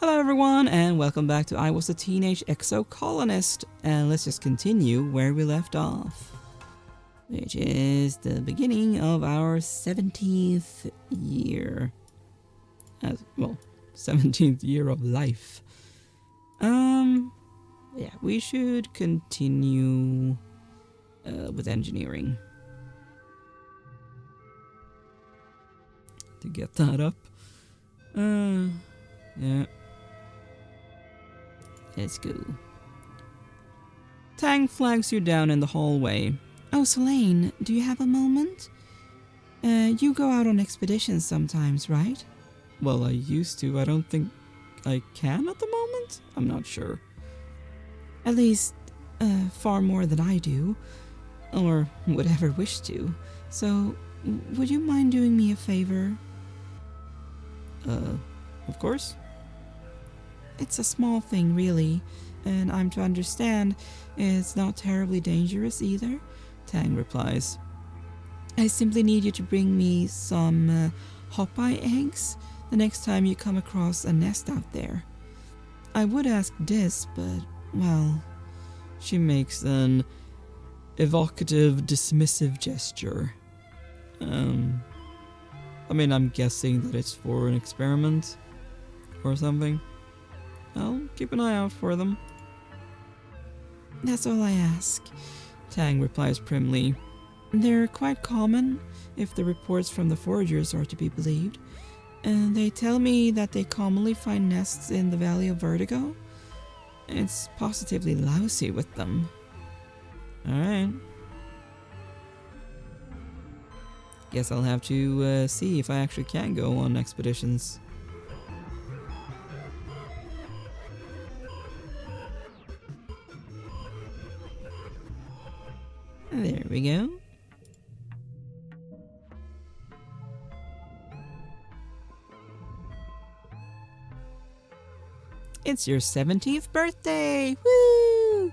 Hello everyone, and welcome back to I Was a Teenage Exocolonist, and let's just continue where we left off, which is the beginning of our 17th year. 17th year of life. Yeah, we should continue with engineering. To get that up. Yeah. Let's go. Tang flags you down in the hallway. Oh, Selene, do you have a moment? You go out on expeditions sometimes, right? Well, I used to. I don't think I can at the moment. I'm not sure. At least, far more than I do. Or would ever wish to. So, would you mind doing me a favor? Of course. It's a small thing, really, and I'm to understand it's not terribly dangerous either, Tang replies. I simply need you to bring me some hop-eye eggs the next time you come across a nest out there. I would ask this, but, well, she makes an evocative, dismissive gesture. I mean, I'm guessing that it's for an experiment or something. I'll keep an eye out for them. That's all I ask, Tang replies primly. They're quite common, if the reports from the foragers are to be believed. And they tell me that they commonly find nests in the Valley of Vertigo. It's positively lousy with them. Alright. Guess I'll have to see if I actually can go on expeditions. There we go. It's your 17th birthday! Woo!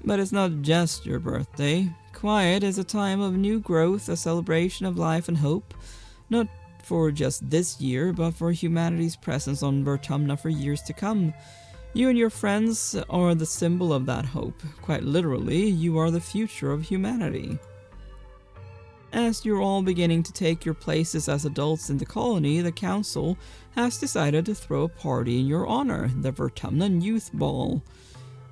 But it's not just your birthday. Quiet is a time of new growth, a celebration of life and hope. Not for just this year, but for humanity's presence on Vertumna for years to come. You and your friends are the symbol of that hope. Quite literally, you are the future of humanity. As you're all beginning to take your places as adults in the colony, the council has decided to throw a party in your honor, the Vertumna Youth Ball.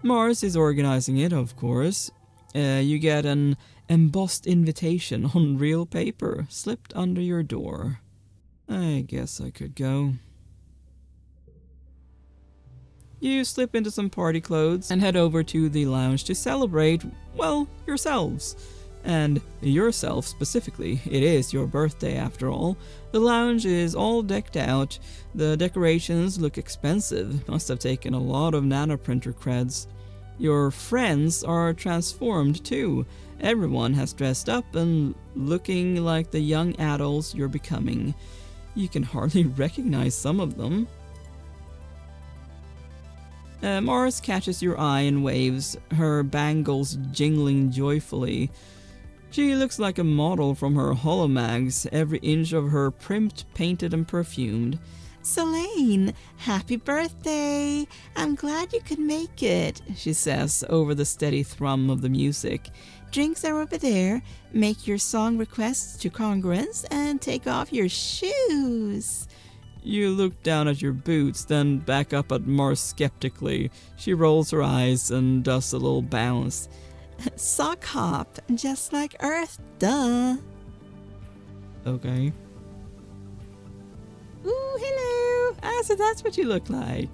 Mars is organizing it, of course. You get an embossed invitation on real paper, slipped under your door. I guess I could go. You slip into some party clothes and head over to the lounge to celebrate, well, yourselves. And yourself specifically. It is your birthday after all. The lounge is all decked out. The decorations look expensive. Must have taken a lot of nanoprinter creds. Your friends are transformed too. Everyone has dressed up and looking like the young adults you're becoming. You can hardly recognize some of them. Mars catches your eye and waves, her bangles jingling joyfully. She looks like a model from her holomags, every inch of her primed, painted, and perfumed. Selene, happy birthday! I'm glad you could make it, she says over the steady thrum of the music. Drinks are over there. Make your song requests to congruence and take off your shoes. You look down at your boots, then back up at Mars skeptically. She rolls her eyes and does a little bounce. Sock hop, just like Earth, duh. Okay. Ooh, hello! So that's what you look like.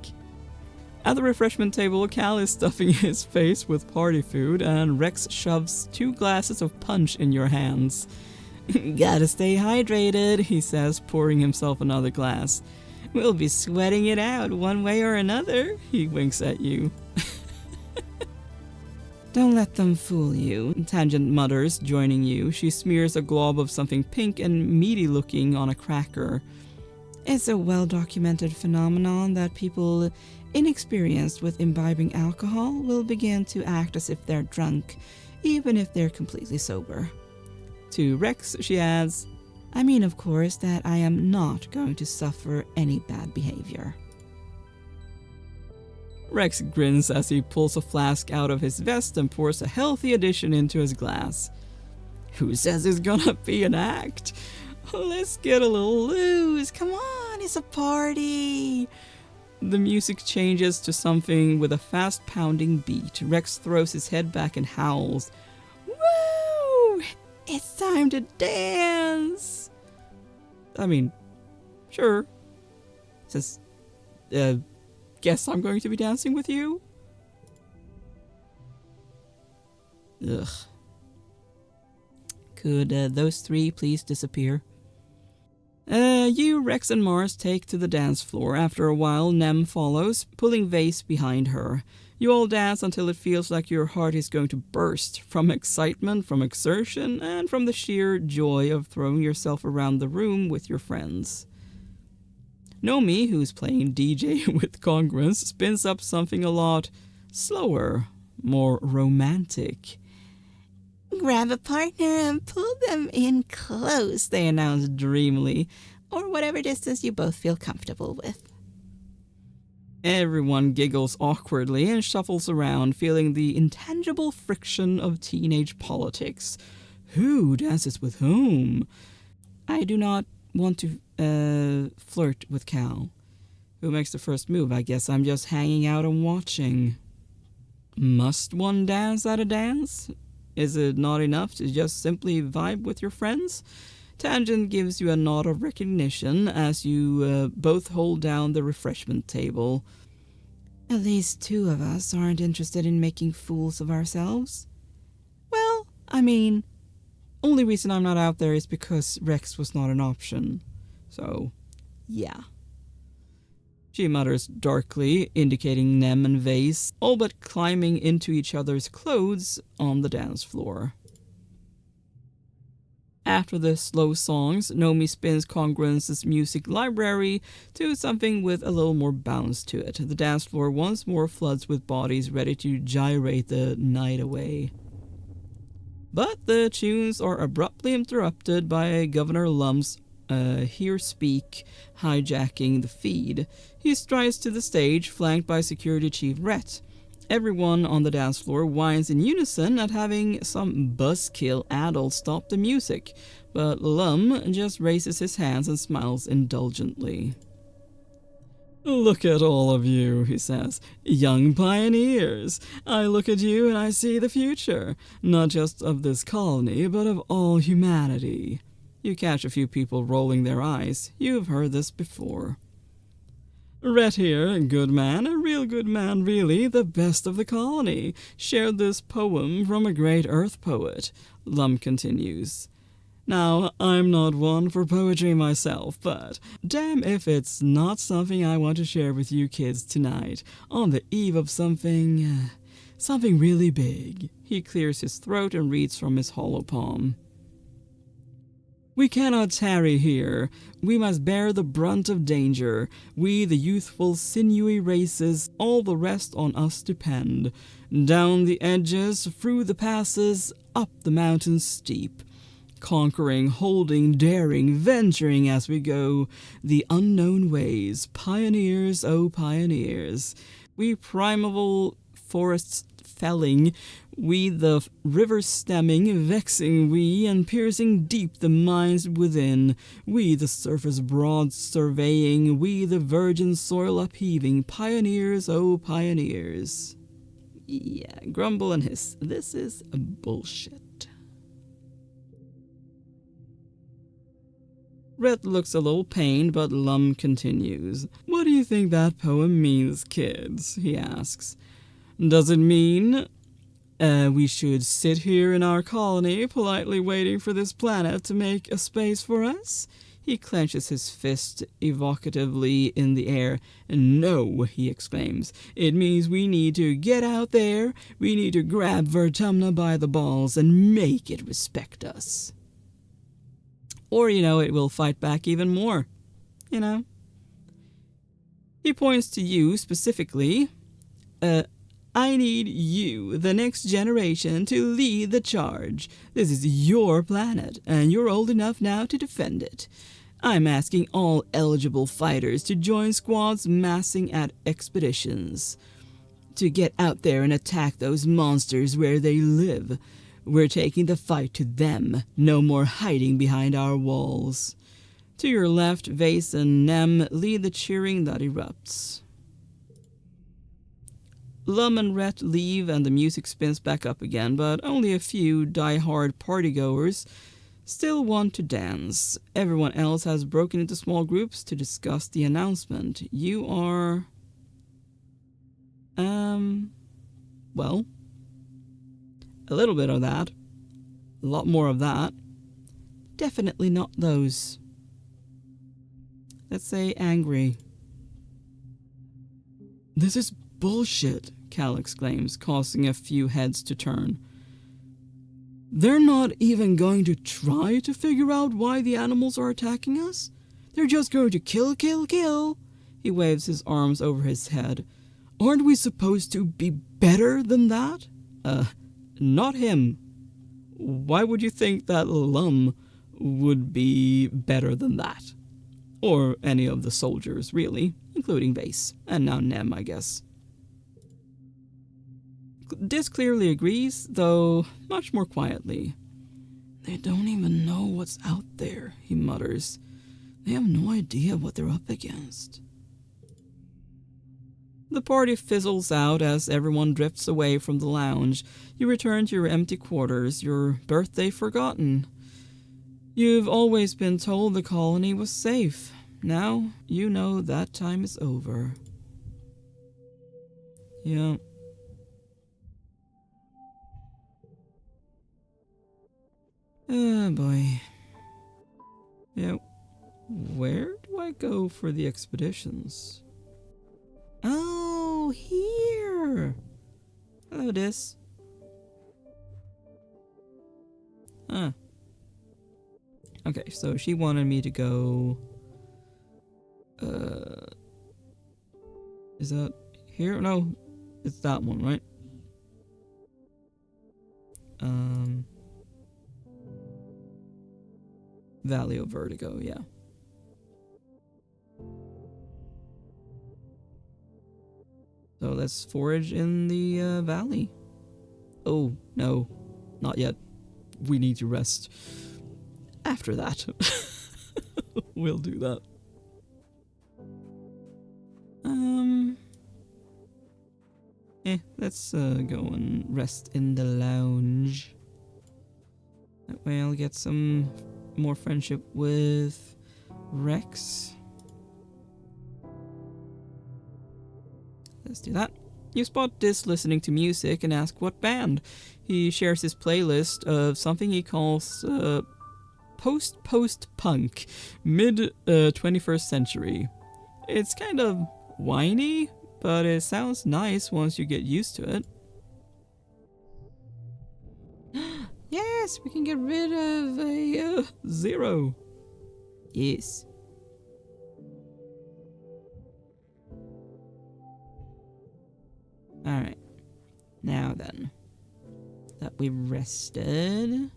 At the refreshment table, Cal is stuffing his face with party food, and Rex shoves 2 glasses of punch in your hands. Gotta stay hydrated, he says, pouring himself another glass. We'll be sweating it out one way or another, he winks at you. Don't let them fool you, Tangent mutters, joining you. She smears a glob of something pink and meaty looking on a cracker. It's a well-documented phenomenon that people inexperienced with imbibing alcohol will begin to act as if they're drunk, even if they're completely sober. To Rex, she adds, I mean, of course, that I am not going to suffer any bad behavior. Rex grins as he pulls a flask out of his vest and pours a healthy addition into his glass. Who says it's gonna be an act? Let's get a little loose. Come on, it's a party. The music changes to something with a fast pounding beat. Rex throws his head back and howls. Woo! It's time to dance. I mean, sure. Says, guess I'm going to be dancing with you? Ugh. Could those three please disappear? You, Rex, and Mars take to the dance floor. After a while, Nem follows, pulling Vase behind her. You all dance until it feels like your heart is going to burst from excitement, from exertion, and from the sheer joy of throwing yourself around the room with your friends. Nomi, who's playing DJ with congruence, spins up something a lot slower, more romantic. Grab a partner and pull them in close, they announce dreamily, or whatever distance you both feel comfortable with. Everyone giggles awkwardly and shuffles around, feeling the intangible friction of teenage politics. Who dances with whom? I do not want to flirt with Cal. Who makes the first move? I guess I'm just hanging out and watching. Must one dance at a dance? Is it not enough to just simply vibe with your friends? Tangent gives you a nod of recognition as you both hold down the refreshment table. At least two of us aren't interested in making fools of ourselves. Well, I mean, only reason I'm not out there is because Rex was not an option. So, yeah. She mutters darkly, indicating Nem and Vase, all but climbing into each other's clothes on the dance floor. After the slow songs, Nomi spins Congruence's music library to something with a little more bounce to it. The dance floor once more floods with bodies ready to gyrate the night away. But the tunes are abruptly interrupted by Governor Lum's Here Speak, hijacking the feed. He strides to the stage, flanked by Security Chief Rhett. Everyone on the dance floor whines in unison at having some buzzkill adult stop the music, but Lum just raises his hands and smiles indulgently. Look at all of you, he says. Young pioneers. I look at you and I see the future, not just of this colony, but of all humanity. You catch a few people rolling their eyes. You've heard this before. Rhett here, good man, a real good man really, the best of the colony, shared this poem from a great earth poet, Lum continues. Now, I'm not one for poetry myself, but damn if it's not something I want to share with you kids tonight, on the eve of something really big. He clears his throat and reads from his hollow palm. We cannot tarry here. We must bear the brunt of danger. We, the youthful, sinewy races, all the rest on us depend. Down the edges, through the passes, up the mountains steep. Conquering, holding, daring, venturing as we go. The unknown ways, pioneers, oh pioneers. We primeval forests felling, we the rivers stemming, vexing we, and piercing deep the mines within, we the surface broad surveying, we the virgin soil upheaving, pioneers, oh pioneers. Yeah, grumble and hiss. This is bullshit. Rhett looks a little pained, but Lum continues. What do you think that poem means, kids? He asks. Does it mean we should sit here in our colony, politely waiting for this planet to make a space for us? He clenches his fist evocatively in the air. No, he exclaims. It means we need to get out there, we need to grab Vertumna by the balls and make it respect us. Or, it will fight back even more. He points to you specifically. I need you, the next generation, to lead the charge. This is your planet, and you're old enough now to defend it. I'm asking all eligible fighters to join squads massing at expeditions. to get out there and attack those monsters where they live. We're taking the fight to them. No more hiding behind our walls. To your left, Vase and Nem lead the cheering that erupts. Lum and Rhett leave and the music spins back up again, but only a few die-hard partygoers still want to dance. Everyone else has broken into small groups to discuss the announcement. You are... well, a little bit of that. A lot more of that. Definitely not those. Let's say angry. This is bullshit, Cal exclaims, causing a few heads to turn. They're not even going to try to figure out why the animals are attacking us? They're just going to kill, kill, kill. He waves his arms over his head. Aren't we supposed to be better than that? Not him. Why would you think that Lum would be better than that? Or any of the soldiers, really, including Vase. And now Nem, I guess. Dis clearly agrees, though much more quietly. They don't even know what's out there, he mutters. They have no idea what they're up against. The party fizzles out as everyone drifts away from the lounge. You return to your empty quarters, your birthday forgotten. You've always been told the colony was safe. Now you know that time is over. Yeah. Oh boy. Yeah. Where do I go for the expeditions? Oh, here! Hello, Dis. Huh. Okay, so she wanted me to go... Is that here? No, it's that one, right? Valley of Vertigo, yeah. So let's forage in the valley. Oh, no, not yet. We need to rest. After that, we'll do that. Let's go and rest in the lounge. That way I'll get some more friendship with Rex. Let's do that. You spot Dis listening to music and ask what band. He shares his playlist of something he calls post-punk, mid-21st century. It's kind of whiny, but it sounds nice once you get used to it. Yes, we can get rid of a 0. Yes. Alright. Now then. That we've rested.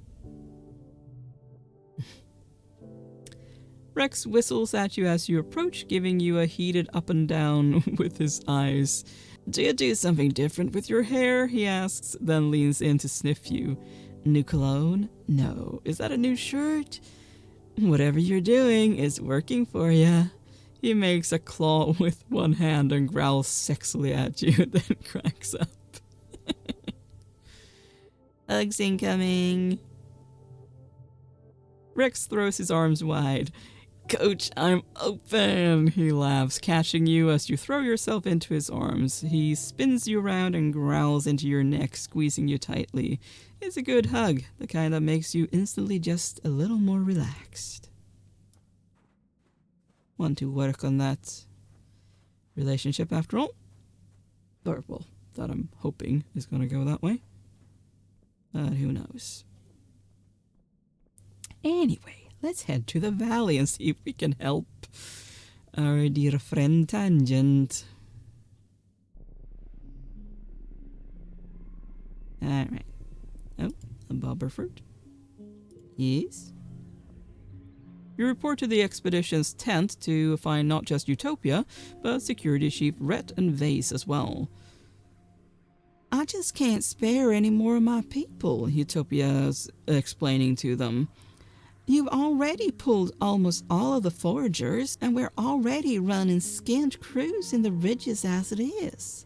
Rex whistles at you as you approach, giving you a heated up and down with his eyes. Do you do something different with your hair? He asks, then leans in to sniff you. New cologne? No. Is that a new shirt? Whatever you're doing is working for you. He makes a claw with one hand and growls sexily at you, then cracks up. Hugs incoming. Rex throws his arms wide. Coach, I'm open, he laughs, catching you as you throw yourself into his arms. He spins you around and growls into your neck, squeezing you tightly. It's a good hug, the kind that makes you instantly just a little more relaxed. Want to work on that relationship after all? Or, well, that I'm hoping is going to go that way. But who knows? Anyway, let's head to the valley and see if we can help our dear friend Tangent. Alright. Oh, a Bobberford. Yes? You report to the expedition's tent to find not just Utopia, but Security Chief Rhett and Vase as well. just can't spare any more of my people, Utopia's explaining to them. You've already pulled almost all of the foragers, and we're already running scant crews in the ridges as it is.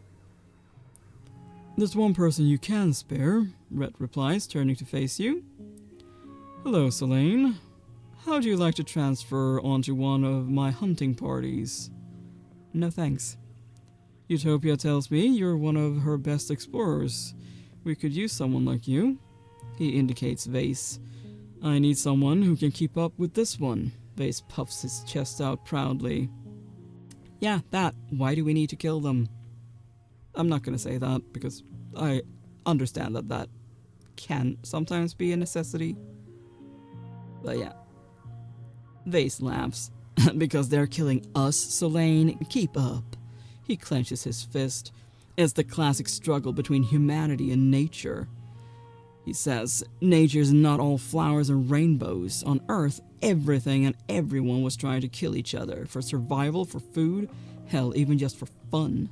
There's one person you can spare, Rhett replies, turning to face you. Hello, Selene. How'd you like to transfer onto one of my hunting parties? No thanks. Utopia tells me you're one of her best explorers. We could use someone like you. He indicates Vase. I need someone who can keep up with this one. Vase puffs his chest out proudly. Yeah, that. Why do we need to kill them? I'm not gonna say that because I understand that Can sometimes be a necessity. But yeah. Vase laughs. Because they're killing us, Selene. Keep up. He clenches his fist. It's the classic struggle between humanity and nature. He says, nature's not all flowers and rainbows. On Earth, everything and everyone was trying to kill each other. For survival, for food, hell, even just for fun.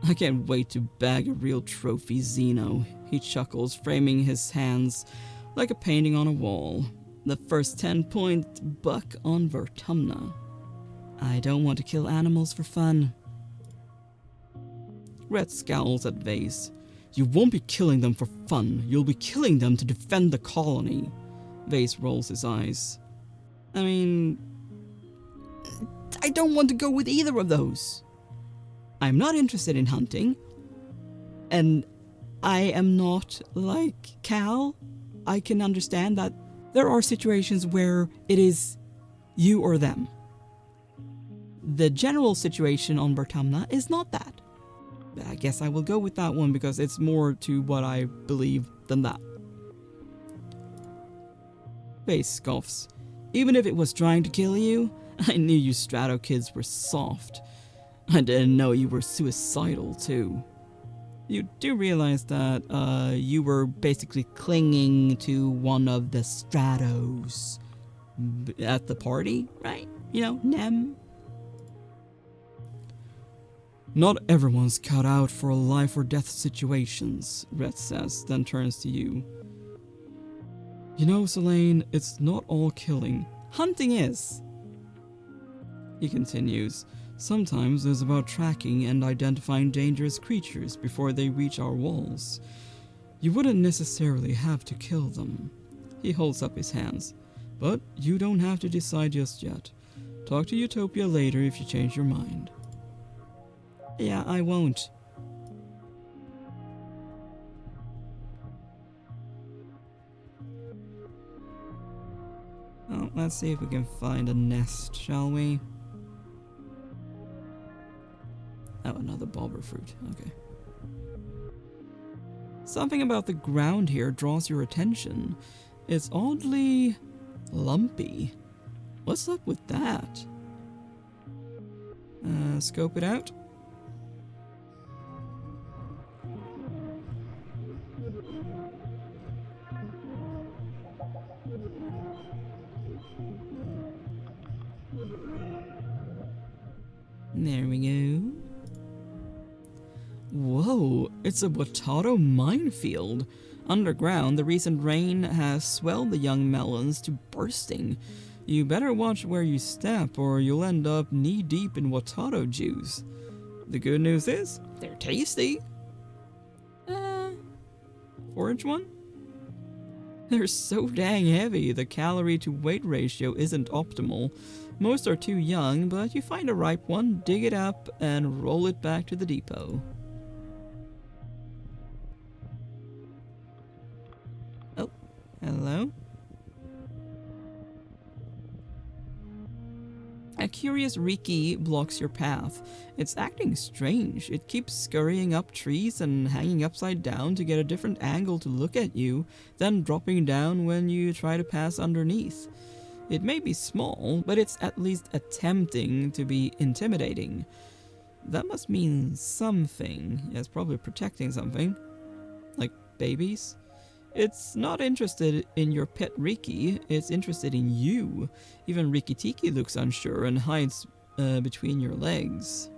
I can't wait to bag a real trophy, Xeno. He chuckles, framing his hands like a painting on a wall. The first 10-point buck on Vertumna. I don't want to kill animals for fun. Rhett scowls at Vase. You won't be killing them for fun. You'll be killing them to defend the colony. Vase rolls his eyes. I mean, I don't want to go with either of those. I'm not interested in hunting. And I am not like Cal. I can understand that there are situations where it is you or them. The general situation on Vertumna is not that. But I guess I will go with that one because it's more to what I believe than that. Vase scoffs. Even if it was trying to kill you, I knew you Strato kids were soft. I didn't know you were suicidal too. You do realize that you were basically clinging to one of the Stratos at the party, right? You know, Nem. Not everyone's cut out for life or death situations, Rhett says, then turns to you. You know, Selene, it's not all killing. Hunting is. He continues. Sometimes it's about tracking and identifying dangerous creatures before they reach our walls. You wouldn't necessarily have to kill them. He holds up his hands. But you don't have to decide just yet. Talk to Utopia later if you change your mind. Yeah, I won't. Well, let's see if we can find a nest, shall we? Oh, another bobber fruit. Okay. Something about the ground here draws your attention. It's oddly lumpy. What's up with that? Scope it out. There we go. Whoa, it's a Watato minefield. Underground, the recent rain has swelled the young melons to bursting. You better watch where you step or you'll end up knee-deep in Watato juice. The good news is, they're tasty. Forage one? They're so dang heavy, the calorie to weight ratio isn't optimal. Most are too young, but you find a ripe one, dig it up, and roll it back to the depot. Oh, hello? A curious Riki blocks your path. It's acting strange. It keeps scurrying up trees and hanging upside down to get a different angle to look at you, then dropping down when you try to pass underneath. It may be small, but it's at least attempting to be intimidating. That must mean something. It's probably protecting something. Like babies? It's not interested in your pet Riki, it's interested in you. Even Riki Tiki looks unsure and hides between your legs.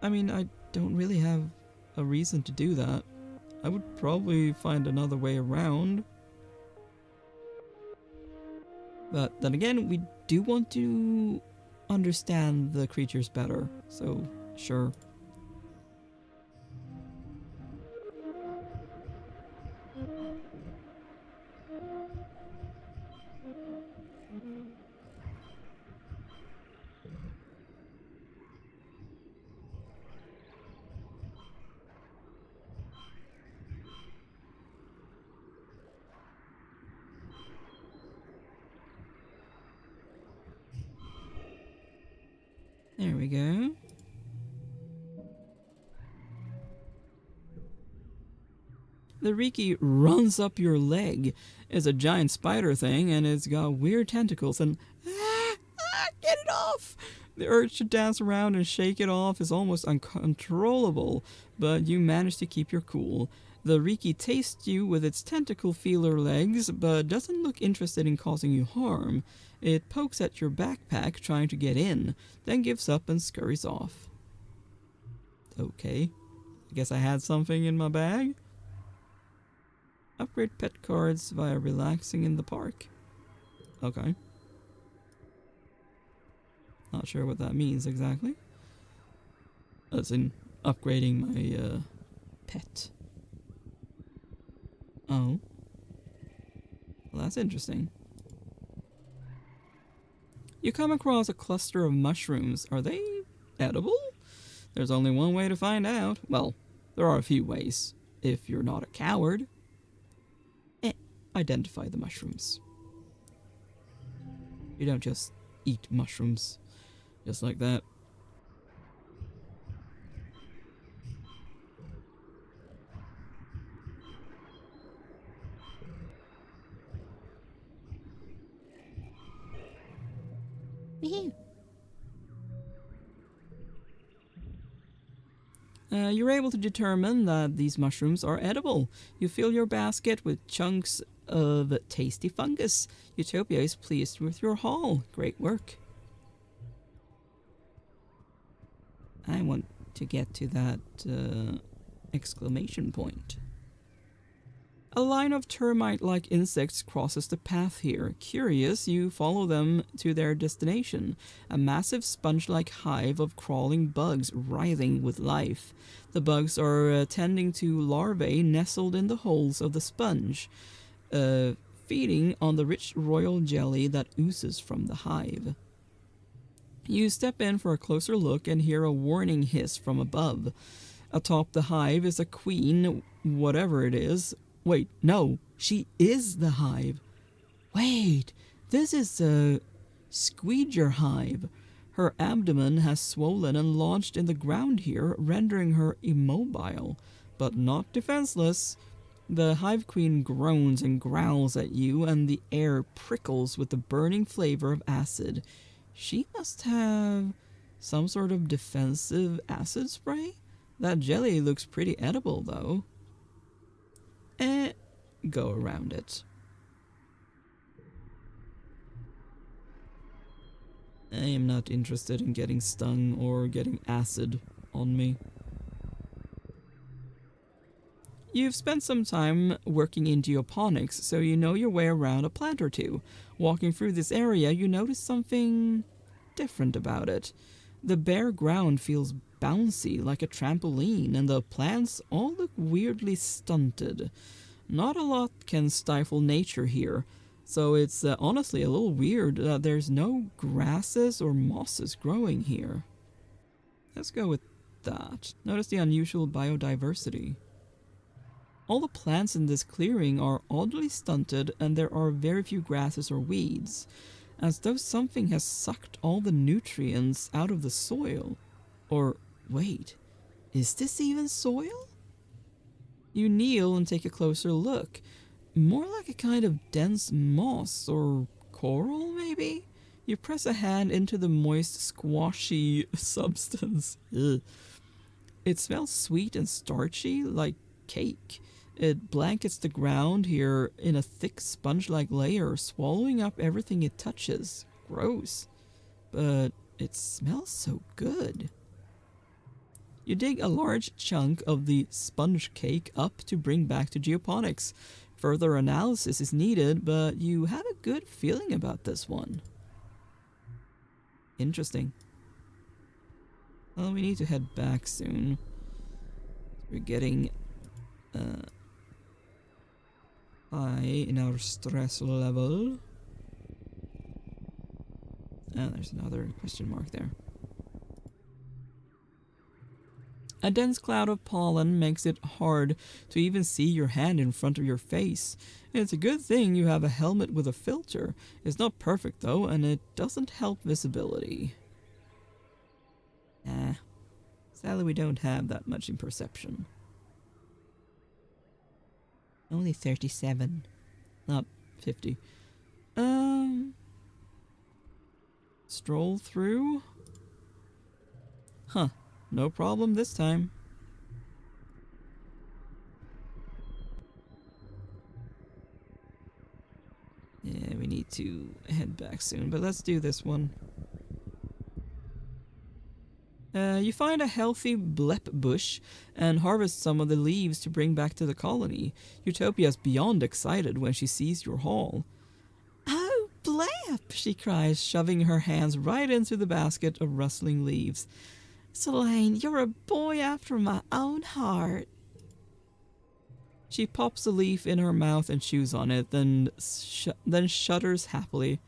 I mean, I don't really have a reason to do that. I would probably find another way around. But then again, we do want to understand the creatures better, so sure. There we go. The Riki runs up your leg. It's a giant spider thing, and it's got weird tentacles and... get it off! The urge to dance around and shake it off is almost uncontrollable, but you manage to keep your cool. The Riki tastes you with its tentacle feeler legs, but doesn't look interested in causing you harm. It pokes at your backpack trying to get in, then gives up and scurries off. Okay, I guess I had something in my bag. Upgrade pet cards via relaxing in the park. Okay. Not sure what that means exactly. As in upgrading my pet. Oh. Well, that's interesting. You come across a cluster of mushrooms. Are they edible? There's only one way to find out. Well, there are a few ways. If you're not a coward. Identify the mushrooms. You don't just eat mushrooms just like that. You're able to determine that these mushrooms are edible. You fill your basket with chunks of tasty fungus. Utopia is pleased with your haul. Great work. I want to get to that exclamation point. A line of termite-like insects crosses the path here. Curious, you follow them to their destination, a massive sponge-like hive of crawling bugs writhing with life. The bugs are tending to larvae nestled in the holes of the sponge, feeding on the rich royal jelly that oozes from the hive. You step in for a closer look and hear a warning hiss from above. Atop the hive is a queen, whatever it is. Wait, no, she is the hive. Wait, this is a squeeger hive. Her abdomen has swollen and lodged in the ground here, rendering her immobile, but not defenseless. The hive queen groans and growls at you, and the air prickles with the burning flavor of acid. She must have some sort of defensive acid spray? That jelly looks pretty edible, though. Go around it. I am not interested in getting stung or getting acid on me. You've spent some time working in geoponics, so you know your way around a plant or two. Walking through this area, you notice something different about it. The bare ground feels bouncy like a trampoline, and the plants all look weirdly stunted. Not a lot can stifle nature here, so it's honestly a little weird that there's no grasses or mosses growing here. Let's go with that. Notice the unusual biodiversity. All the plants in this clearing are oddly stunted, and there are very few grasses or weeds, as though something has sucked all the nutrients out of the soil. Or, wait, is this even soil? You kneel and take a closer look. More like a kind of dense moss or coral, maybe? You press a hand into the moist, squashy substance. Ugh. It smells sweet and starchy, like cake. It blankets the ground here in a thick sponge-like layer, swallowing up everything it touches. Gross. But it smells so good. You dig a large chunk of the sponge cake up to bring back to geoponics. Further analysis is needed, but you have a good feeling about this one. Interesting. Well, we need to head back soon. We're getting high in our stress level. Oh, there's another question mark there. A dense cloud of pollen makes it hard to even see your hand in front of your face. It's a good thing you have a helmet with a filter. It's not perfect though, and it doesn't help visibility. Sadly we don't have that much in perception. Only 37. Not 50. Stroll through? Huh. No problem this time. Yeah, we need to head back soon, but let's do this one. You find a healthy blep bush and harvest some of the leaves to bring back to the colony. Utopia's beyond excited when she sees your haul. Oh, blep, she cries, shoving her hands right into the basket of rustling leaves. Selene, you're a boy after my own heart. She pops a leaf in her mouth and chews on it, then shudders happily.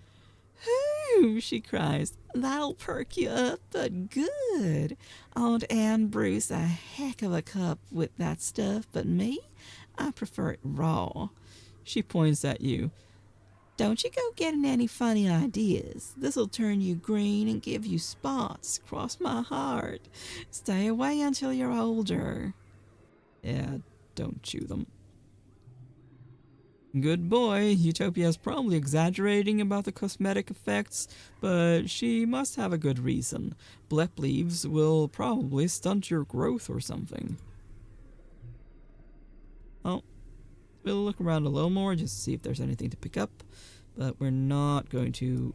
Whoo, she cries. That'll perk you up, but good. Aunt Anne brews a heck of a cup with that stuff, but me, I prefer it raw. She points at you. Don't you go getting any funny ideas. This'll turn you green and give you spots. Cross my heart. Stay away until you're older. Yeah, don't chew them. Good boy. Utopia's probably exaggerating about the cosmetic effects, but she must have a good reason. Blep leaves will probably stunt your growth or something. Oh, we'll look around a little more just to see if there's anything to pick up, but we're not going to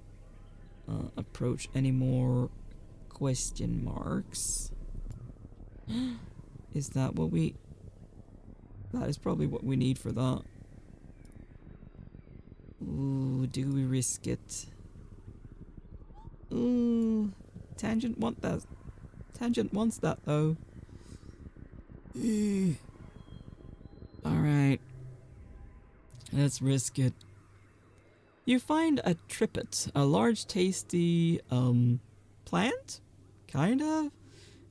approach any more question marks. Is that what we... That is probably what we need for that. Ooh, do we risk it? Ooh, Tangent wants that. Tangent wants that though. Alright. Let's risk it. You find a tripet, a large tasty plant? Kind of?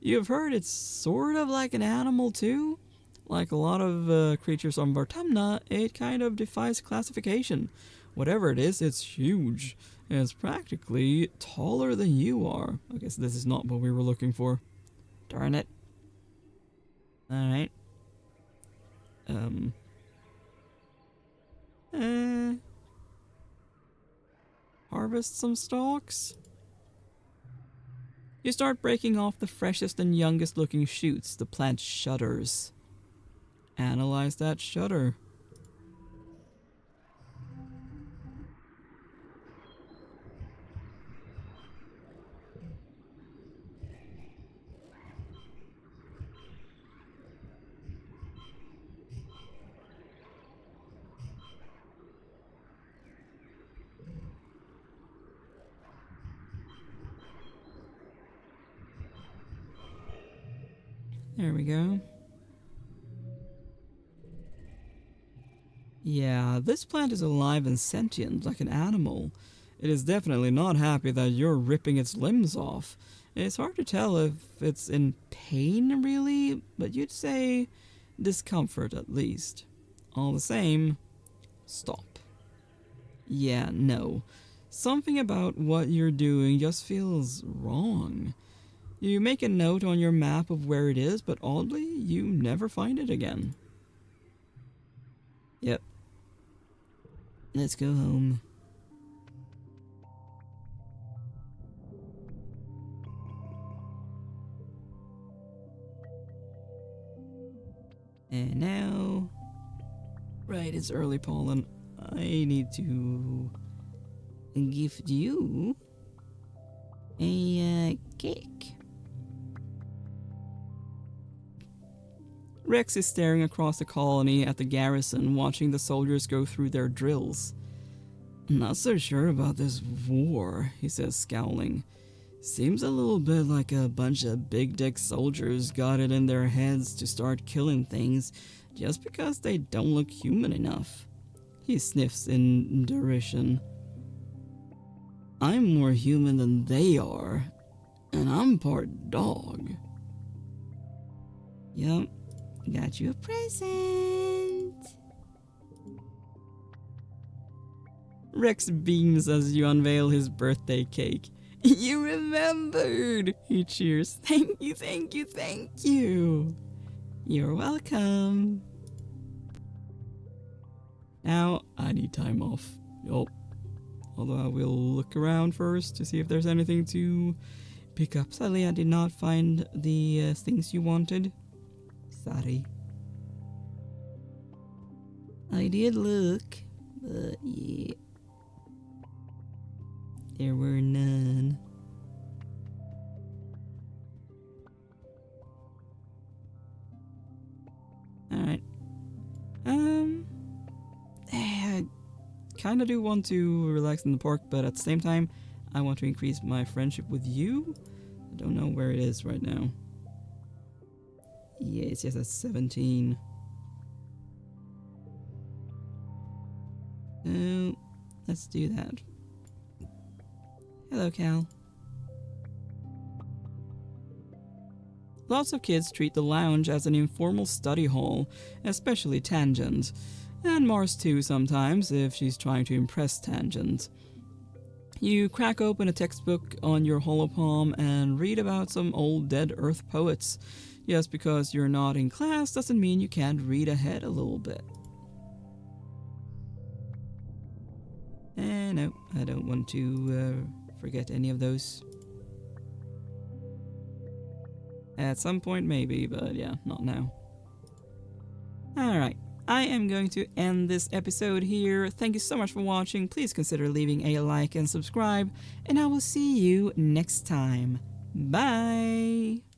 You've heard it's sort of like an animal too? Like a lot of creatures on Vartumna, it kind of defies classification. Whatever it is, it's huge. And it's practically taller than you are. I guess this is not what we were looking for. Darn it. Alright. Harvest some stalks? You start breaking off the freshest and youngest looking shoots. The plant shudders. Analyze that shudder. There we go. Yeah, this plant is alive and sentient, like an animal. It is definitely not happy that you're ripping its limbs off. It's hard to tell if it's in pain, really, but you'd say discomfort at least. All the same, stop. Yeah, no. Something about what you're doing just feels wrong. You make a note on your map of where it is, but oddly, you never find it again. Yep. Let's go home. And now... Right, it's early pollen. I need to gift you a cake. Rex is staring across the colony at the garrison, watching the soldiers go through their drills. "Not so sure about this war," he says, scowling. "Seems a little bit like a bunch of big dick soldiers got it in their heads to start killing things just because they don't look human enough." He sniffs in derision. "I'm more human than they are, and I'm part dog." "Yup, got you a present." Rex beams as you unveil his birthday cake. "You remembered!" he cheers. "Thank you, thank you, thank you." "You're welcome." Now, I need time off. Yup. Although I will look around first to see if there's anything to pick up. Sadly, I did not find the things you wanted. Sorry. I did look, but yeah. There were none. Alright. I kind of do want to relax in the park, but at the same time, I want to increase my friendship with you. I don't know where it is right now. Yeah, it's just at 17. So, let's do that. Hello, Cal. Lots of kids treat the lounge as an informal study hall, especially Tangent. And Mars too sometimes, if she's trying to impress Tangent. You crack open a textbook on your holopalm and read about some old dead Earth poets. Just because you're not in class doesn't mean you can't read ahead a little bit. No, I don't want to forget any of those. At some point maybe, but yeah, not now. Alright, I am going to end this episode here. Thank you so much for watching. Please consider leaving a like and subscribe, and I will see you next time. Bye!